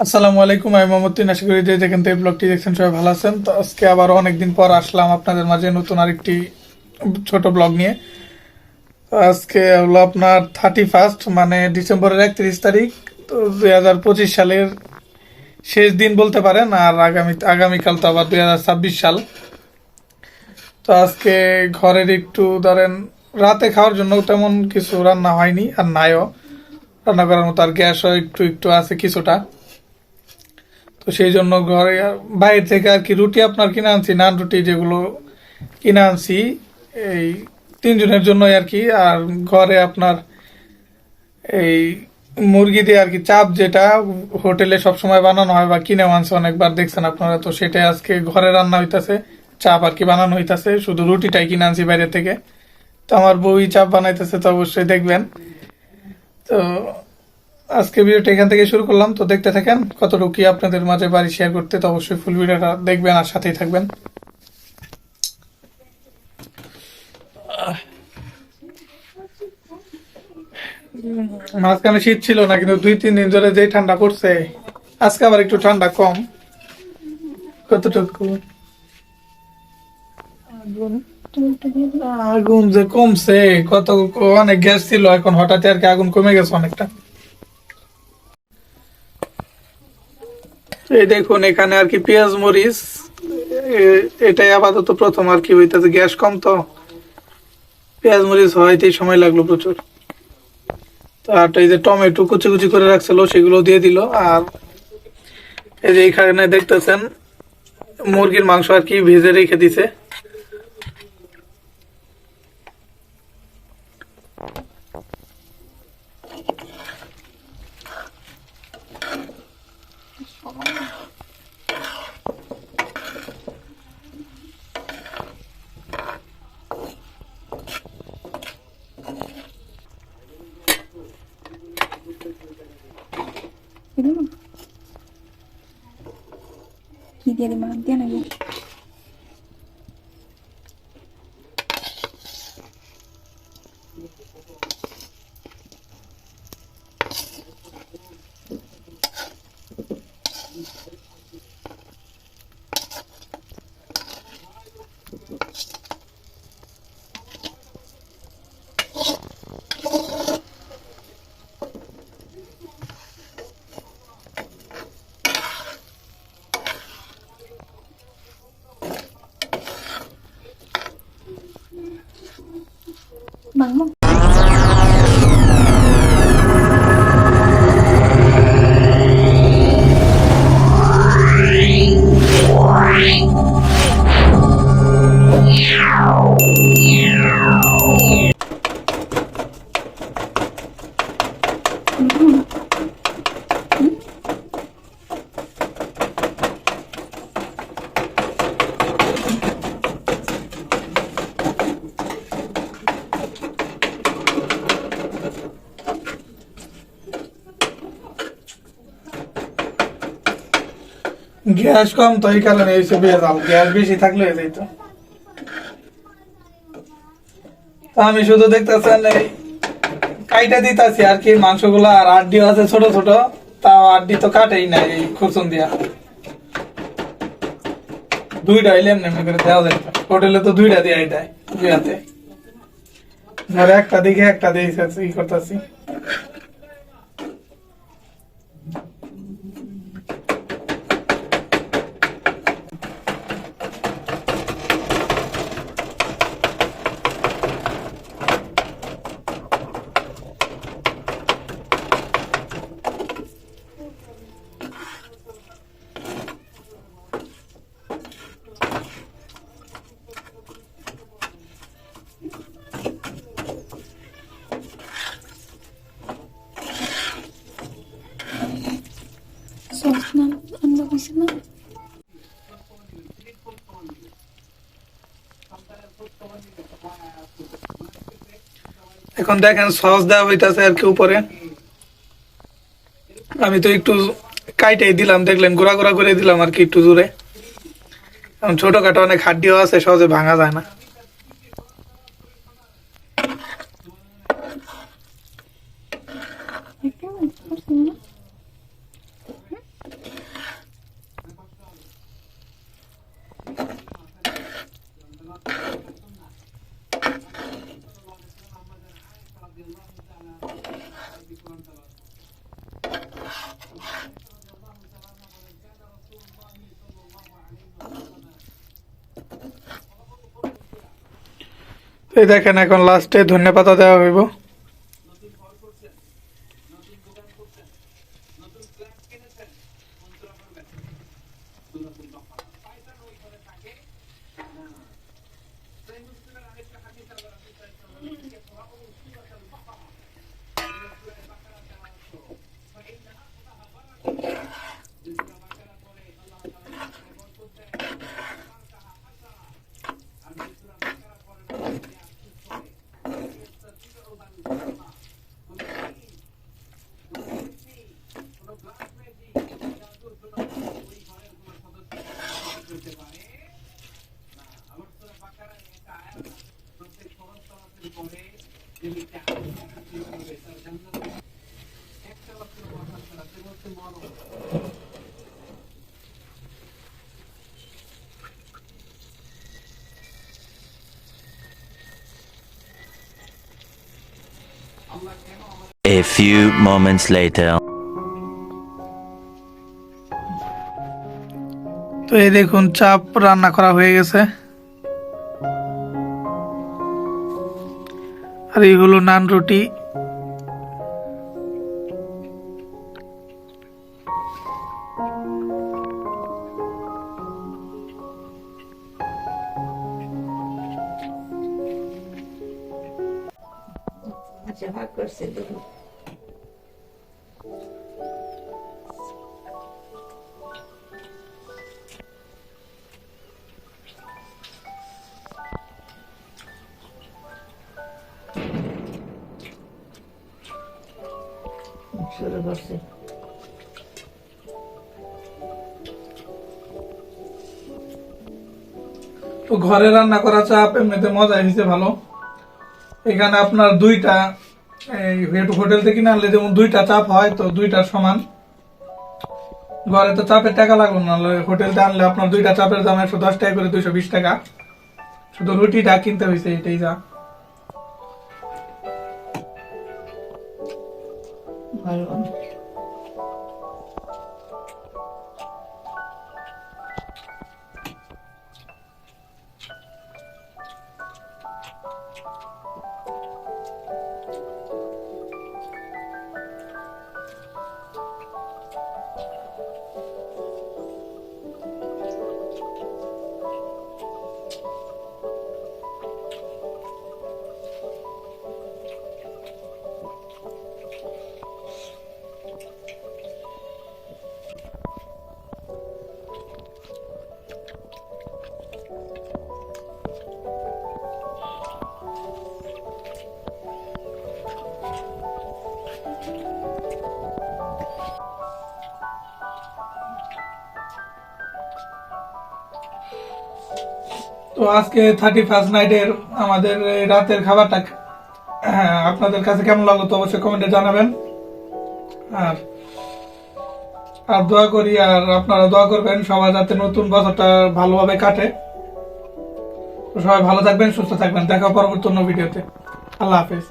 আসসালামু আলাইকুম, আমি মোহাম্মদ। আশা করি যে যেখান থেকে ব্লগটি দেখছেন সবাই ভালো আছেন। তো আজকে আবার অনেকদিন পর আসলাম আপনাদের মাঝে নতুন আরেকটি ছোট ব্লগ নিয়ে। তো আজকে হলো আপনার 31, মানে ডিসেম্বরের 31 তারিখ। তো 2025 সালের শেষ দিন বলতে পারেন। আর আগামীকাল তো আবার 2026 সাল। তো আজকে ঘরের একটু ধরেন রাতে খাওয়ার জন্য তেমন কিছু রান্না হয়নি, আর নাইও রান্না করার মতো, আর গ্যাসও একটু একটু আছে কিছুটা। তো সেই জন্য ঘরে বাইরে থেকে আর কি রুটি আপনার কিনে আনছি, নান রুটি যেগুলো কিনে আনছি এই 3 জনের জন্যই আর কি। আর ঘরে আপনার এই মুরগি দিয়ে আর কি চাপ, যেটা হোটেলে সব সময় বানানো হয় বা কিনে আনছে অনেকবার দেখছেন আপনারা, তো সেটাই আজকে ঘরে রান্না হইতাছে। চাপ আর কি বানানো হইতাছে, শুধু রুটিটাই কিনে আনছি বাইরে থেকে। তো আমার বউই চাপ বানাইতেছে, তো অবশ্যই দেখবেন। তো আজকে ভিডিওটা এখান থেকে শুরু করলাম, তো দেখতে থাকেন কতটুকু কি আপনাদের মাঝে বাড়ি শেয়ার করতে। তো অবশ্যই ফুল ভিডিওটা দেখবেন আর সাথেই থাকবেন। মাঝখানে শীত ছিল না, কিন্তু 2-3 দিন ধরে যে ঠান্ডা পড়ছে, আজকে আবার একটু ঠান্ডা কম। কতটুকু আগুন আগুন যে কমছে, কত অনেক গ্যাস ছিল, এখন হঠাৎ আর কি আগুন কমে গেছে অনেকটা। এই দেখুন এখানে আর কি পেঁয়াজ মরিচ, এটাই আপাতত প্রথম আর কি হইতেছে। গ্যাস কম তো পেঁয়াজ মরিচ হইতেই সময় লাগলো প্রচুর। আর এই যে টমেটো কুচি কুচি করে রাখছিল সেগুলো দিয়ে দিল। আর এই যে এখানে দেখতেছেন মুরগির মাংস আর কি ভেজে রেখে দিছে। কি দিয়ে দিবা দিয়ে নাকি বাংলা গ্যাস কম তো এই কারণে এইসব ভেজাল, গ্যাস বেশি থাকলে হয়ে যাইতো। তো আমি শুধু দেখতেছেন এই কাইটা দিতেছি আর কি মাংসগুলা, আর আড্ডিও আছে ছোট ছোট, তাও আড্ডি তো কাটেই না এই খুরচুন দিয়া। দুইটা হইলে এমনি এমনি করে দেওয়া যায়, হোটেলে তো দুইটা দিয়ে দেয় বিয়াতে। ধরে একটা দিকে একটা দিয়ে ই করতেছি। সস না আনবা কইছে না এখন দেখেন সস দেওয়া হইতাছে আর কি উপরে। আমি তো একটু কাইটাই দিলাম, দেখলেন গোড়া গোড়া করে দিলাম আর কি একটু জোরে। এখন ছোটখাটো অনেক হাড্ডিও আছে, সহজে ভাঙা যায় না। একটা করছে না এই দেখেন এখন লাস্টে ধন্যপাতা দেওয়া হইব। A few moments later. তো এই দেখুন চাপ রান্না করা হয়ে গেছে, আর এই হলো নান রুটি। আচ্ছা ভাগ করছে দেখুন। শুরু করছে। তো ঘরে রান্না করা চাপ এমনিতে মজা হয়েছে ভালো। এখানে আপনার দুইটা এই হোটেল থেকে কিনে আনলে যেমন দুইটা চাপ হয়, তো দুইটা সমান। ঘরে তো চাপের টাকা লাগলো না, হোটেলতে আনলে আপনার দুইটা চাপের দাম 110 টাকা করে, 220 টাকা। শুধু রুটিটা কিনতে হয়েছে, এটাই যা। ভালো। তো আজকে 31st নাইটের আমাদের এই রাতের খাবারটা আপনাদের কাছে কেমন লাগলো তো অবশ্যই কমেন্টে জানাবেন। আর আর দোয়া করি, আর আপনারা দোয়া করবেন সবাই যাতে নতুন বছরটা ভালোভাবে কাটে। তো সবাই ভালো থাকবেন, সুস্থ থাকবেন। দেখা পরবর্তী অন্য ভিডিওতে। আল্লাহ হাফেজ।